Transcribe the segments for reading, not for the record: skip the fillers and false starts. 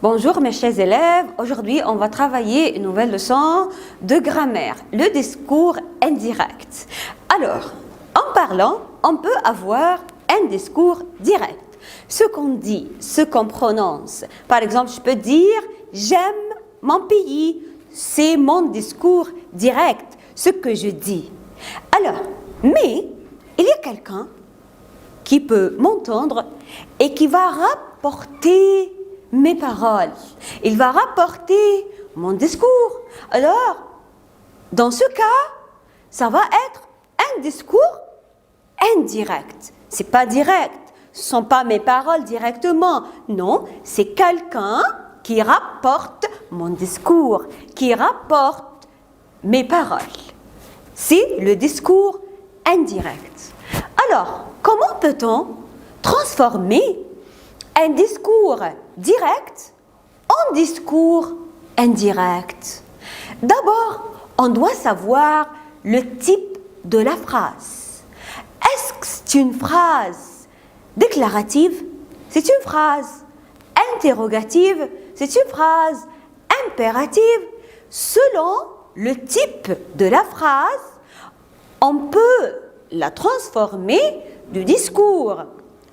Bonjour mes chers élèves, aujourd'hui on va travailler une nouvelle leçon de grammaire, le discours indirect. Alors, en parlant, on peut avoir un discours direct. Ce qu'on dit, ce qu'on prononce. Par exemple, je peux dire « j'aime mon pays », c'est mon discours direct, ce que je dis. Alors, mais il y a quelqu'un qui peut m'entendre et qui va rapporter mes paroles. Il va rapporter mon discours. Alors, dans ce cas, ça va être un discours indirect. C'est pas direct. Ce ne sont pas mes paroles directement. Non, c'est quelqu'un qui rapporte mon discours, qui rapporte mes paroles. C'est le discours indirect. Alors, comment peut-on transformer un discours direct en discours indirect? D'abord, on doit savoir le type de la phrase. Est-ce que c'est une phrase déclarative? C'est une phrase interrogative? C'est une phrase impérative? Selon le type de la phrase, on peut la transformer du discours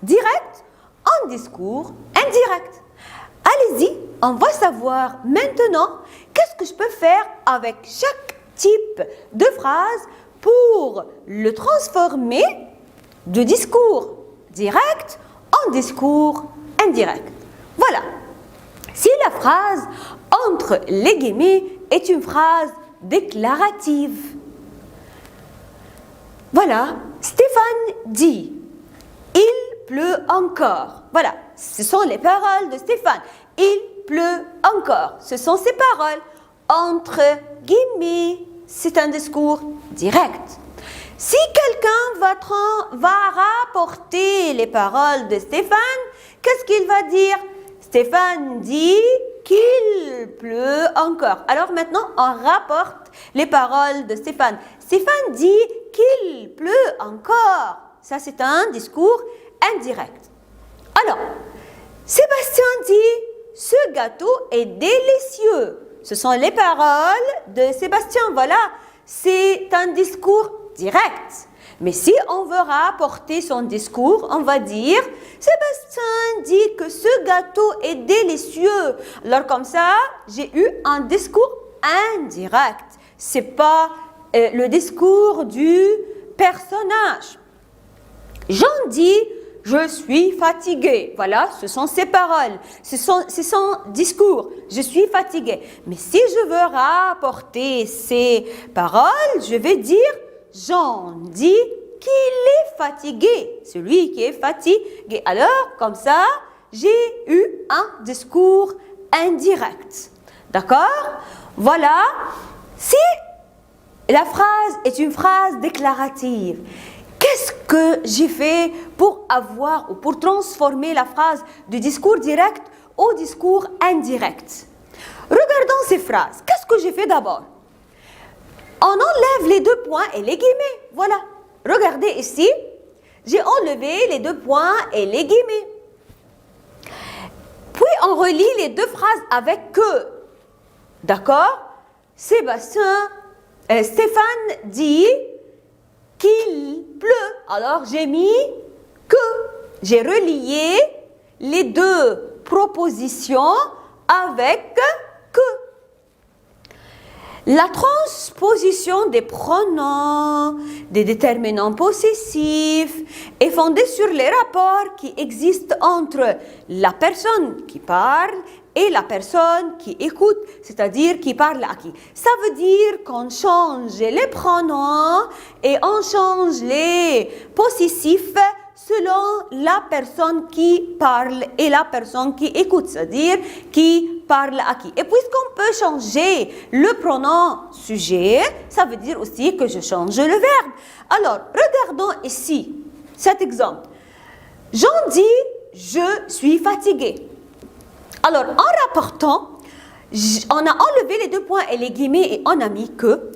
direct en discours indirect. Allez-y, on va savoir maintenant qu'est-ce que je peux faire avec chaque type de phrase pour le transformer du discours direct en discours indirect. Voilà. Si la phrase entre les guillemets est une phrase déclarative, voilà, Stéphane dit « Il pleut encore ». Voilà, ce sont les paroles de Stéphane. « Il pleut encore ». Ce sont ses paroles. Entre guillemets, c'est un discours direct. Si quelqu'un va rapporter les paroles de Stéphane, qu'est-ce qu'il va dire? Stéphane dit qu'il pleut encore. Alors maintenant, on rapporte les paroles de Stéphane. Stéphane dit qu'il pleut encore. Ça, c'est un discours indirect. Alors, Sébastien dit « Ce gâteau est délicieux ». Ce sont les paroles de Sébastien. Voilà, c'est un discours direct. Mais si on veut rapporter son discours, on va dire « Sébastien dit que ce gâteau est délicieux ». Alors comme ça, j'ai eu un discours indirect. Ce n'est pas le discours du personnage. Jean dit « Je suis fatigué ». Voilà, ce sont ses paroles, c'est son discours. Je suis fatigué. Mais si je veux rapporter ces paroles, je vais dire « Jean dit qu'il est fatigué ». Celui qui est fatigué. Alors, comme ça, j'ai eu un discours indirect. D'accord? Voilà. Si la phrase est une phrase déclarative, qu'est-ce que j'ai fait pour avoir ou pour transformer la phrase du discours direct au discours indirect? Regardons ces phrases. Qu'est-ce que j'ai fait d'abord? On enlève les deux points et les guillemets. Voilà. Regardez ici. J'ai enlevé les deux points et les guillemets. Puis on relie les deux phrases avec que. D'accord? Stéphane dit qu'il pleut. Alors j'ai mis que. J'ai relié les deux propositions avec que. La transposition des pronoms, des déterminants possessifs est fondée sur les rapports qui existent entre la personne qui parle et la personne qui écoute, c'est-à-dire qui parle à qui. Ça veut dire qu'on change les pronoms et on change les possessifs selon la personne qui parle et la personne qui écoute, c'est-à-dire qui parle à qui. Et puisqu'on peut changer le pronom sujet, ça veut dire aussi que je change le verbe. Alors, regardons ici cet exemple. Jean dit « Je suis fatigué ». Alors, en rapportant, on a enlevé les deux points et les guillemets et on a mis que.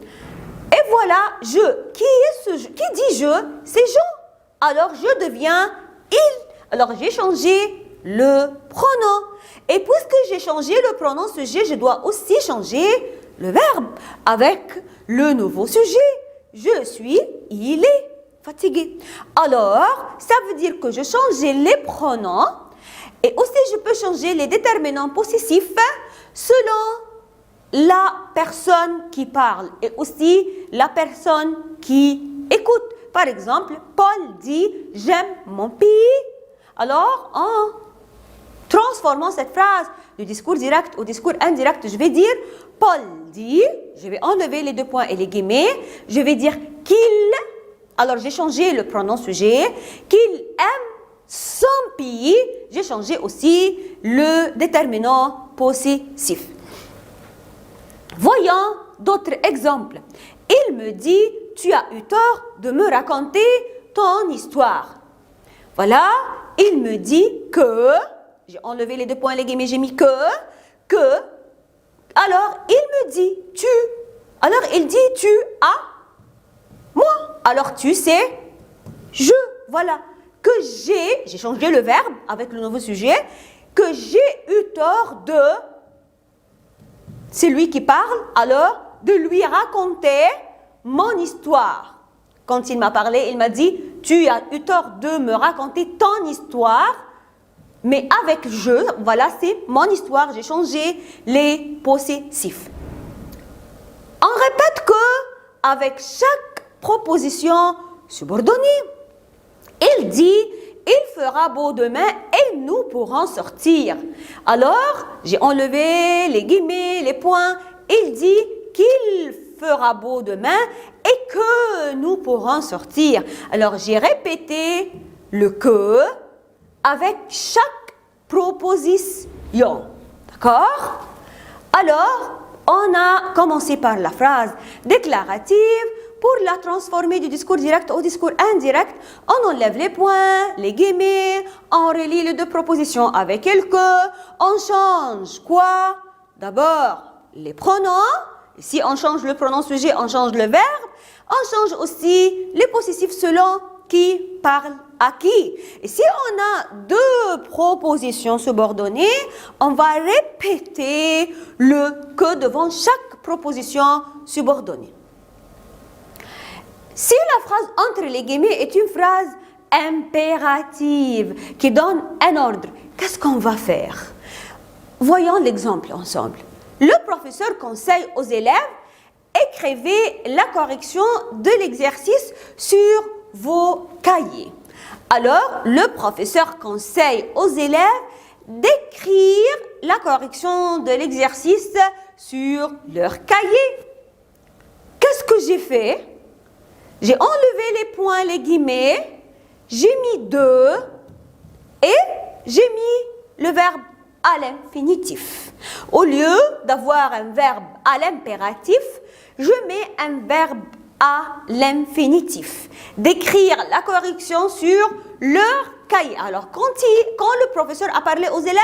Et voilà, je. Qui dit je? C'est Jean. Alors, je deviens il. Alors, j'ai changé le pronom. Et puisque j'ai changé le pronom sujet, je dois aussi changer le verbe avec le nouveau sujet. Je suis, il est fatigué. Alors, ça veut dire que je change les pronoms et aussi je peux changer les déterminants possessifs selon la personne qui parle et aussi la personne qui écoute. Par exemple, Paul dit « j'aime mon pays ». Alors, en transformant cette phrase du discours direct au discours indirect, je vais dire « Paul dit », je vais enlever les deux points et les guillemets, je vais dire « qu'il », alors j'ai changé le pronom sujet, « qu'il aime son pays », j'ai changé aussi le déterminant possessif. Voyons d'autres exemples. Il me dit « tu as eu tort de me raconter ton histoire ». Voilà, il me dit que, j'ai enlevé les deux points, les guillemets, j'ai mis que, alors il me dit tu, alors il dit tu as, moi, alors tu sais, je, voilà, que j'ai changé le verbe avec le nouveau sujet, que j'ai eu tort de, c'est lui qui parle, alors de lui raconter mon histoire. Quand il m'a parlé, il m'a dit, tu as eu tort de me raconter ton histoire, mais avec je, voilà, c'est mon histoire, j'ai changé les possessifs. On répète que avec chaque proposition subordonnée, il dit, il fera beau demain et nous pourrons sortir. Alors, j'ai enlevé les guillemets, les points, il dit qu'il fera beau demain et que nous pourrons sortir. Alors, j'ai répété le que avec chaque proposition. D'accord? Alors, on a commencé par la phrase déclarative. Pour la transformer du discours direct au discours indirect, on enlève les points, les guillemets, on relie les deux propositions avec quelques, on change quoi? D'abord, les pronoms. Si on change le pronom sujet, on change le verbe. On change aussi les possessifs selon qui parle à qui. Et si on a deux propositions subordonnées, on va répéter le que devant chaque proposition subordonnée. Si la phrase entre les guillemets est une phrase impérative qui donne un ordre, qu'est-ce qu'on va faire? Voyons l'exemple ensemble. Le professeur conseille aux élèves, écrivez la correction de l'exercice sur vos cahiers. Alors, le professeur conseille aux élèves d'écrire la correction de l'exercice sur leur cahier. Qu'est-ce que j'ai fait? J'ai enlevé les points, les guillemets, j'ai mis deux et j'ai mis le verbe à l'infinitif. Au lieu d'avoir un verbe à l'impératif, je mets un verbe à l'infinitif. D'écrire la correction sur leur cahier. Alors, quand le professeur a parlé aux élèves,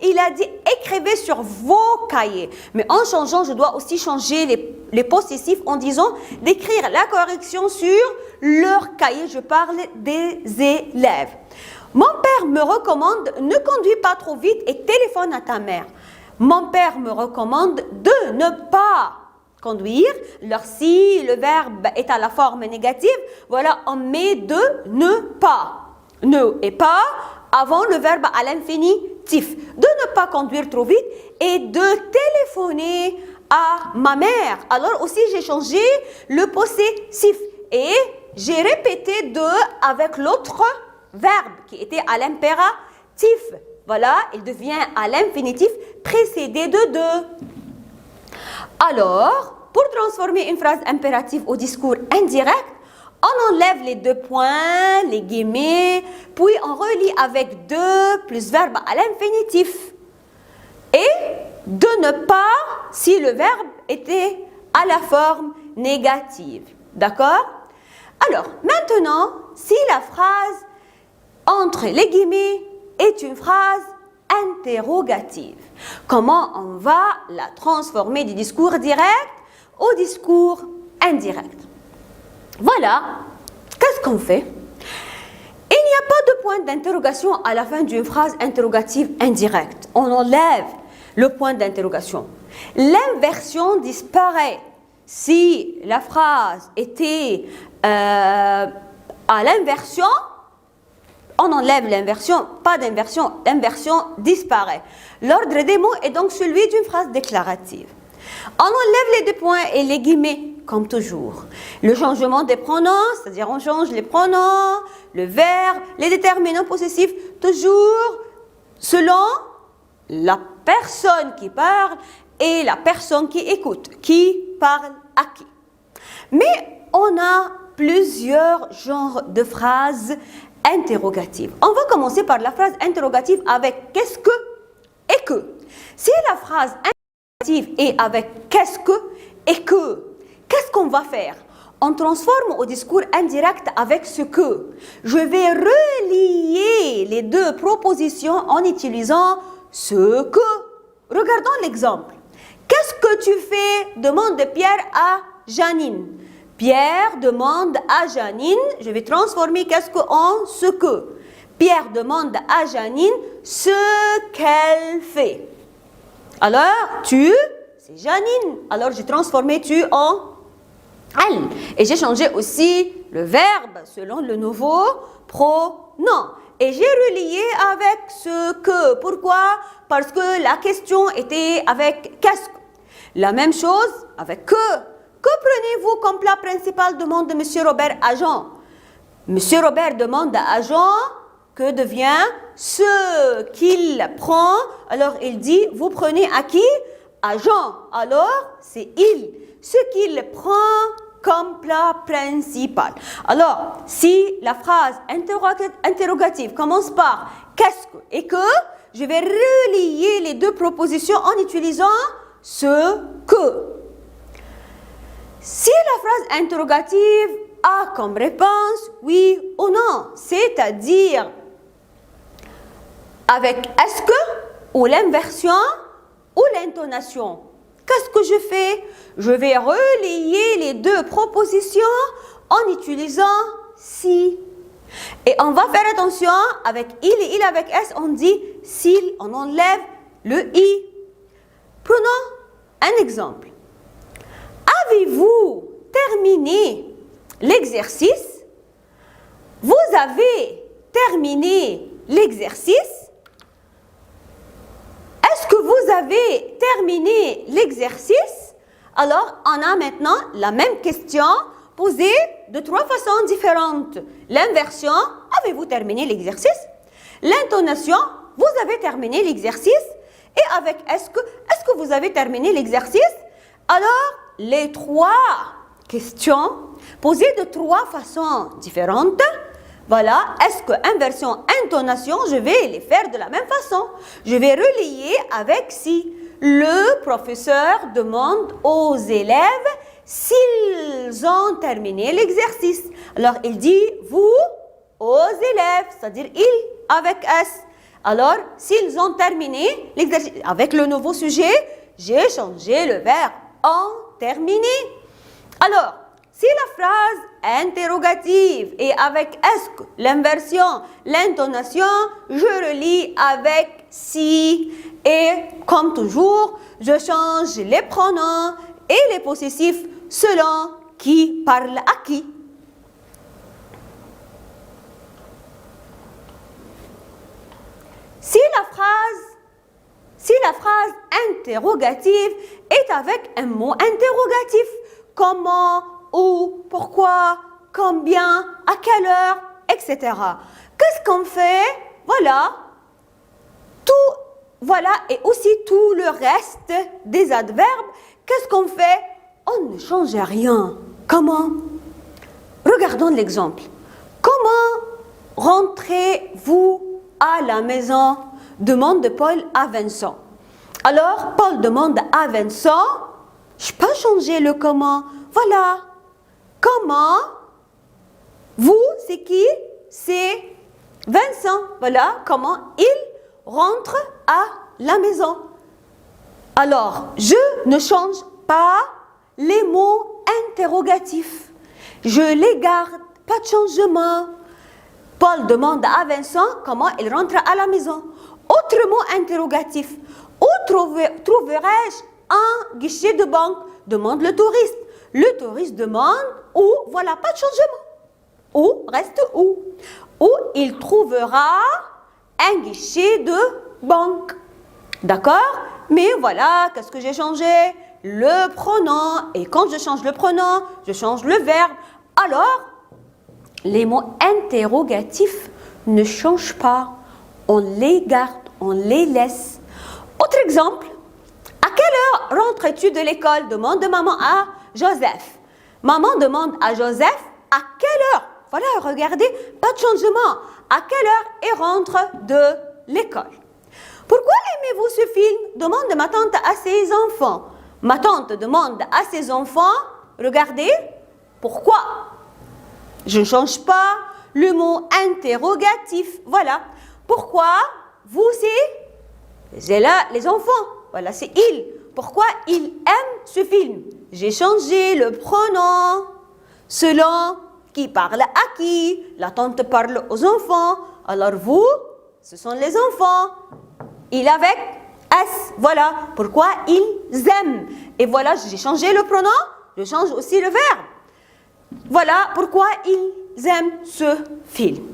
il a dit écrivez sur vos cahiers. Mais en changeant, je dois aussi changer les possessifs en disant d'écrire la correction sur leur cahier. Je parle des élèves. Mon père me recommande ne conduis pas trop vite et téléphone à ta mère. Mon père me recommande de ne pas conduire. Alors, si le verbe est à la forme négative, voilà, on met de ne pas. Ne et pas avant le verbe à l'infinitif. De ne pas conduire trop vite et de téléphoner à ma mère. Alors aussi, j'ai changé le possessif et j'ai répété de avec l'autre verbe qui était à l'impératif. Voilà, il devient à l'infinitif précédé de deux. Alors, pour transformer une phrase impérative au discours indirect, on enlève les deux points, les guillemets, puis on relie avec deux plus verbe à l'infinitif. Et de ne pas si le verbe était à la forme négative. D'accord? Alors, maintenant, si la phrase entre les guillemets est une phrase interrogative, comment on va la transformer du discours direct au discours indirect? Voilà, qu'est-ce qu'on fait? Il n'y a pas de le point d'interrogation à la fin d'une phrase interrogative indirecte. On enlève le point d'interrogation. L'inversion disparaît. Si la phrase était à l'inversion, on enlève l'inversion, pas d'inversion, l'inversion disparaît. L'ordre des mots est donc celui d'une phrase déclarative. On enlève les deux points et les guillemets, comme toujours. Le changement des pronoms, c'est-à-dire on change les pronoms, le verbe, les déterminants possessifs, toujours selon la personne qui parle et la personne qui écoute, qui parle à qui. Mais on a plusieurs genres de phrases interrogatives. On va commencer par la phrase interrogative avec qu'est-ce que et que. Si la phrase interrogative est avec qu'est-ce que et que, qu'est-ce qu'on va faire? On transforme au discours indirect avec ce que. Je vais relier les deux propositions en utilisant ce que. Regardons l'exemple. Qu'est-ce que tu fais? Demande Pierre à Janine. Pierre demande à Janine, je vais transformer qu'est-ce que en ce que. Pierre demande à Janine ce qu'elle fait. Alors, tu, c'est Janine. Alors, j'ai transformé tu en elle. Et j'ai changé aussi le verbe selon le nouveau pronom. Et j'ai relié avec ce que. Pourquoi? Parce que la question était avec qu'est-ce que. La même chose avec que. Que prenez-vous comme plat principal? Demande M. Robert à Jean. M. Robert demande à Jean que devient ce qu'il prend. Alors il dit, vous prenez à qui? À Jean. Alors c'est il. Ce qu'il prend comme plat principal. Alors, si la phrase interrogative commence par qu'est-ce que et que, je vais relier les deux propositions en utilisant ce que. Si la phrase interrogative a comme réponse oui ou non, c'est-à-dire avec est-ce que ou l'inversion ou l'intonation, qu'est-ce que je fais? Je vais relier les deux propositions en utilisant si. Et on va faire attention, avec il et il avec s, on dit s'il, on enlève le i. Prenons un exemple. Avez-vous terminé l'exercice? Vous avez terminé l'exercice? Est-ce que vous avez terminé l'exercice? Alors, on a maintenant la même question posée de trois façons différentes. L'inversion, avez-vous terminé l'exercice? L'intonation, vous avez terminé l'exercice? Et avec est-ce que vous avez terminé l'exercice? Alors, les trois questions posées de trois façons différentes. Voilà, est-ce que inversion, intonation, je vais les faire de la même façon. Je vais relier avec si. Le professeur demande aux élèves s'ils ont terminé l'exercice. Alors, il dit vous aux élèves, c'est-à-dire ils avec S. Alors, s'ils ont terminé l'exercice, avec le nouveau sujet, j'ai changé le verbe en terminé. Alors, si la phrase interrogative est avec est-ce que, l'inversion, l'intonation, je relie avec si. Et comme toujours, je change les pronoms et les possessifs selon qui parle à qui. Si la phrase interrogative est avec un mot interrogatif, comment, où, pourquoi, combien, à quelle heure, etc. Qu'est-ce qu'on fait? Voilà, et aussi tout le reste des adverbes. Qu'est-ce qu'on fait? On ne change rien. Comment? Regardons l'exemple. Comment rentrez-vous à la maison? Demande Paul à Vincent. Alors, Paul demande à Vincent, je peux changer le comment. Voilà. Comment? Vous, c'est qui? C'est Vincent. Voilà comment il rentre à la maison. Alors, je ne change pas les mots interrogatifs. Je les garde, pas de changement. Paul demande à Vincent comment il rentre à la maison. Autre mot interrogatif. Où trouverai-je un guichet de banque? Demande le touriste. Le touriste demande où? Voilà, pas de changement. Où reste où? Où il trouvera un guichet de banque. D'accord? Mais voilà, qu'est-ce que j'ai changé? Le pronom. Et quand je change le pronom, je change le verbe. Alors, les mots interrogatifs ne changent pas. On les garde, on les laisse. Autre exemple. À quelle heure rentres-tu de l'école? Demande maman à Joseph. Maman demande à Joseph à quelle heure? Voilà, regardez, pas de changement. À quelle heure il rentre de l'école? Pourquoi aimez-vous ce film? Demande ma tante à ses enfants. Ma tante demande à ses enfants, regardez, pourquoi? Je ne change pas le mot interrogatif. Voilà. Pourquoi? Vous, c'est là les enfants. Voilà, c'est il. Pourquoi il aime ce film? J'ai changé le pronom selon qui parle à qui. La tante parle aux enfants. Alors vous, ce sont les enfants. Il avec S. Voilà. Pourquoi ils aiment. Et voilà, j'ai changé le pronom. Je change aussi le verbe. Voilà pourquoi ils aiment ce film.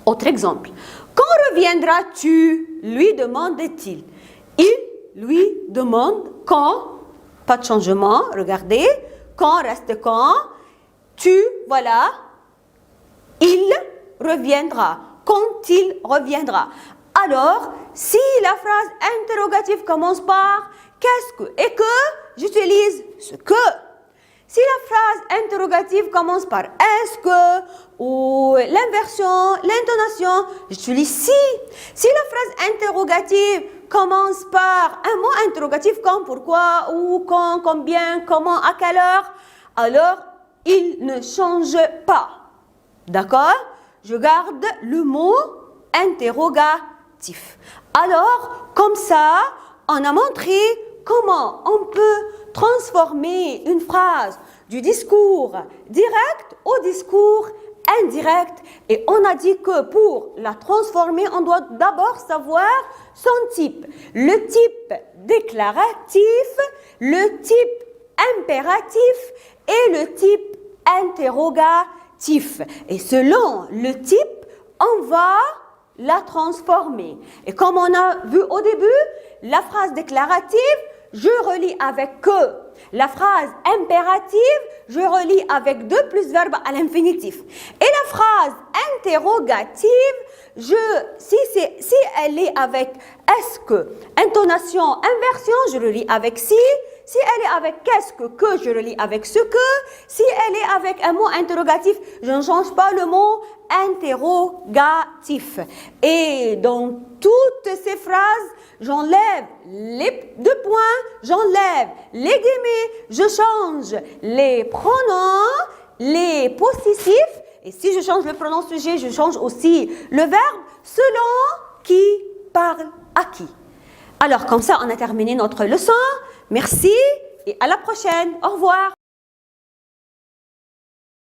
Autre exemple. Quand reviendras-tu? Lui demande-t-il. Il lui demande quand. Pas de changement. Regardez. Quand reste quand. Tu, voilà. Il reviendra. Quand il reviendra. Alors, si la phrase interrogative commence par qu'est-ce que et que, j'utilise ce que. Si la phrase interrogative commence par est-ce que ou l'inversion, l'intonation, j'utilise si. Si la phrase interrogative commence par un mot interrogatif comme pourquoi, où, quand, combien, comment, à quelle heure, alors il ne change pas. D'accord? Je garde le mot interrogatif. Alors, comme ça, on a montré comment on peut transformer une phrase du discours direct au discours indirect. Et on a dit que pour la transformer, on doit d'abord savoir son type. Le type déclaratif, le type impératif et le type interrogatif. Et selon le type, on va la transformer. Et comme on a vu au début, la phrase déclarative, je relie avec que. La phrase impérative, je relie avec de plus verbe à l'infinitif. Et la phrase interrogative, si elle est avec est-ce que, intonation, inversion, je relie avec si. Si elle est avec qu'est-ce que je relie avec ce que. Si elle est avec un mot interrogatif, je ne change pas le mot interrogatif. Et dans toutes ces phrases, j'enlève les deux points, j'enlève les guillemets, je change les pronoms, les possessifs. Et si je change le pronom sujet, je change aussi le verbe selon qui parle à qui. Alors, comme ça, on a terminé notre leçon. Merci et à la prochaine. Au revoir.